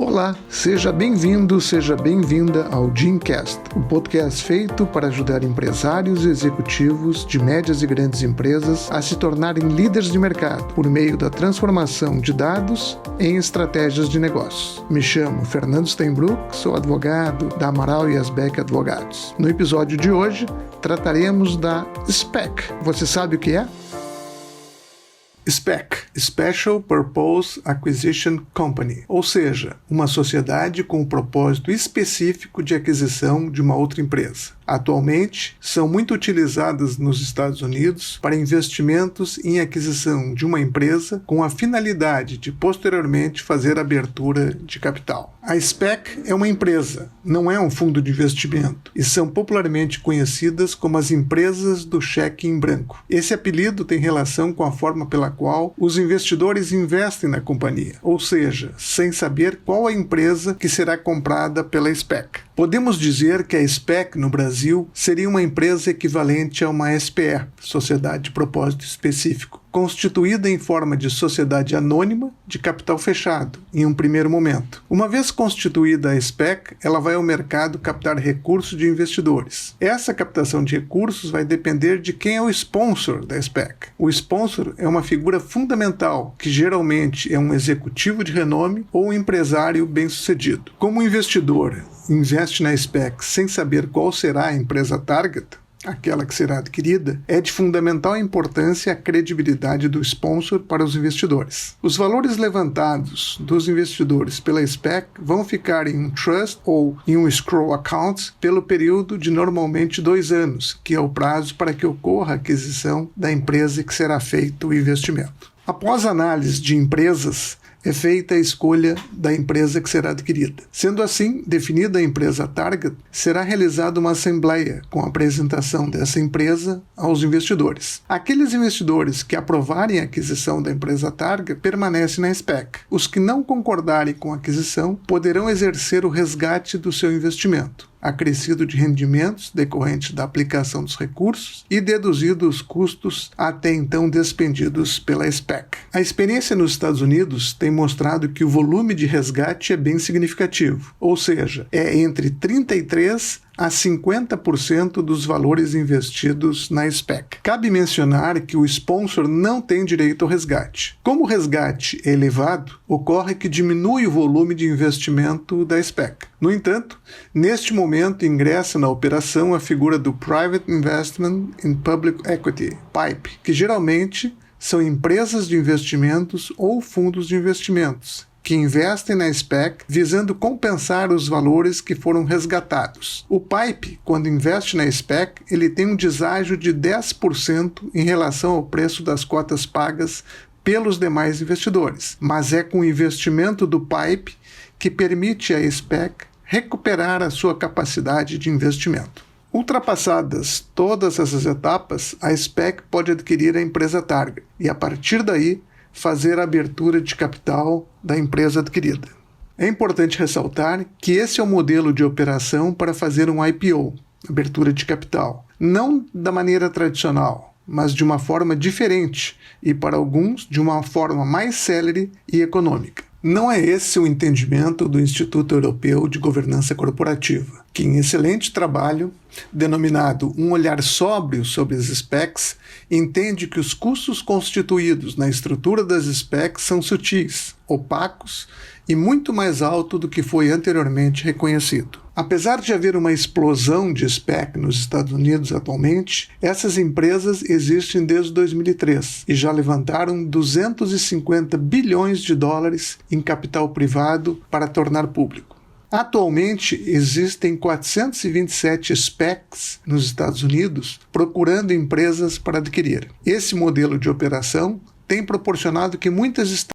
Olá, seja bem-vindo, seja bem-vinda ao Gymcast, um podcast feito para ajudar empresários e executivos de médias e grandes empresas a se tornarem líderes de mercado por meio da transformação de dados em estratégias de negócios. Me chamo Fernando Steinbruch, sou advogado da Amaral e Asbeck Advogados. No episódio de hoje, trataremos da SPAC. Você sabe o que é? SPAC, Special Purpose Acquisition Company, ou seja, uma sociedade com o propósito específico de aquisição de uma outra empresa. Atualmente, são muito utilizadas nos Estados Unidos para investimentos em aquisição de uma empresa com a finalidade de posteriormente fazer abertura de capital. A SPAC é uma empresa, não é um fundo de investimento, e são popularmente conhecidas como as empresas do cheque em branco. Esse apelido tem relação com a forma pela qual os investidores investem na companhia, ou seja, sem saber qual a empresa que será comprada pela SPAC. Podemos dizer que a SPAC no Brasil seria uma empresa equivalente a uma SPE, Sociedade de Propósito Específico, constituída em forma de sociedade anônima de capital fechado, em um primeiro momento. Uma vez constituída a SPAC, ela vai ao mercado captar recursos de investidores. Essa captação de recursos vai depender de quem é o sponsor da SPAC. O sponsor é uma figura fundamental, que geralmente é um executivo de renome ou um empresário bem-sucedido. Como o investidor investe na SPAC sem saber qual será a empresa target, aquela que será adquirida, é de fundamental importância a credibilidade do sponsor para os investidores. Os valores levantados dos investidores pela SPAC vão ficar em um trust ou em um escrow account pelo período de normalmente 2 anos, que é o prazo para que ocorra a aquisição da empresa que será feito o investimento. Após análise de empresas, é feita a escolha da empresa que será adquirida. Sendo assim, definida a empresa target, será realizada uma assembleia com a apresentação dessa empresa aos investidores. Aqueles investidores que aprovarem a aquisição da empresa target permanecem na SPAC. Os que não concordarem com a aquisição poderão exercer o resgate do seu investimento, acrescido de rendimentos decorrentes da aplicação dos recursos e deduzido os custos até então despendidos pela SPAC. A experiência nos Estados Unidos tem mostrado que o volume de resgate é bem significativo, ou seja, é entre 33% a 50% dos valores investidos na SPAC. Cabe mencionar que o sponsor não tem direito ao resgate. Como o resgate é elevado, ocorre que diminui o volume de investimento da SPAC. No entanto, neste momento ingressa na operação a figura do Private Investment in Public Equity, PIPE, que geralmente são empresas de investimentos ou fundos de investimentos, que investem na SPAC visando compensar os valores que foram resgatados. O PIPE, quando investe na SPAC, ele tem um deságio de 10% em relação ao preço das cotas pagas pelos demais investidores, mas é com o investimento do PIPE que permite à SPAC recuperar a sua capacidade de investimento. Ultrapassadas todas essas etapas, a SPAC pode adquirir a empresa target e, a partir daí, fazer a abertura de capital da empresa adquirida. É importante ressaltar que esse é o modelo de operação para fazer um IPO, abertura de capital, não da maneira tradicional, mas de uma forma diferente e, para alguns, de uma forma mais célere e econômica. Não é esse o entendimento do Instituto Europeu de Governança Corporativa, que em excelente trabalho, denominado Um Olhar Sóbrio sobre as SPACs, entende que os custos constituídos na estrutura das SPACs são sutis, opacos e muito mais alto do que foi anteriormente reconhecido. Apesar de haver uma explosão de SPAC nos Estados Unidos atualmente, essas empresas existem desde 2003 e já levantaram 250 bilhões de dólares em capital privado para tornar público. Atualmente, existem 427 SPACs nos Estados Unidos procurando empresas para adquirir. Esse modelo de operação tem proporcionado que muitas